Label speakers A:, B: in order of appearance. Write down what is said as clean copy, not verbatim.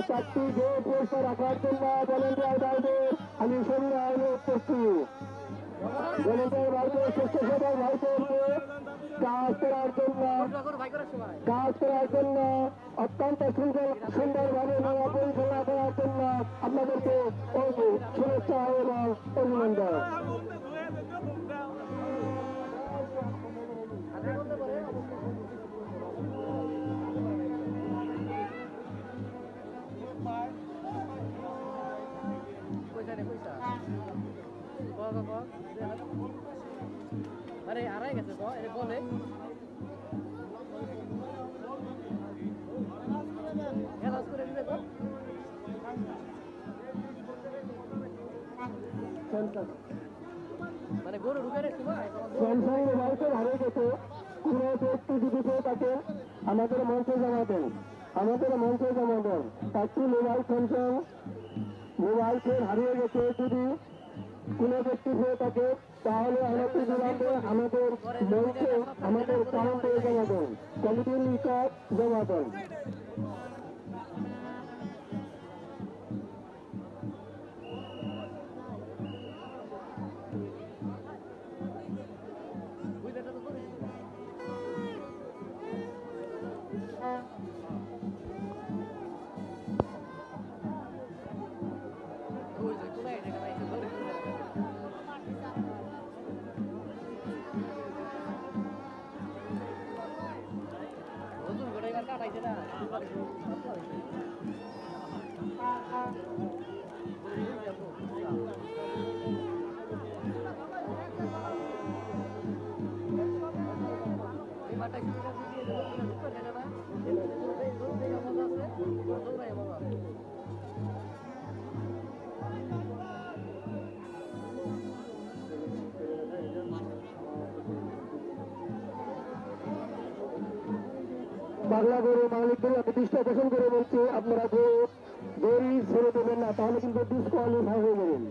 A: চারটি গেট পরিষ্কার রাখার জন্য ভলেন্টিয়ার ভাইদের আমি শরীর আইনে উপস্থিত ভলেন্টিয়ার ভাইদের সুস্থ সেবা ভাইদেরকে কাজ করার জন্য অত্যন্ত সুন্দরভাবে মেলা পরিচালনা করার জন্য আপনাদেরকে শুভেচ্ছা এবং অভিনন্দন।
B: আরে আড়াই গেছে তো এটা বলে করে দিবে তো মানে গরু ঢুকে রেখে
A: হারিয়ে গেছে কোনো ব্যক্তি যদি তাকে আমাদের মঞ্চে জমা দেন একটি মোবাইল ফোন হারিয়ে গেছে যদি কোনো ব্যক্তি হয়ে থাকে তাহলে আমাদের বিলম্বে আমাদের মঞ্চে আমাদের কাউন্টে জমা দেন কমিটির নিকট জমা দেন। বাংলা গরু মালিকদের আমি দৃষ্টি আকর্ষণ করে বলছি আপনারা গরু ছেড়ে দেবেন না তাহলে কিন্তু ডিসকোয়ালিফাই হয়ে যাবেন।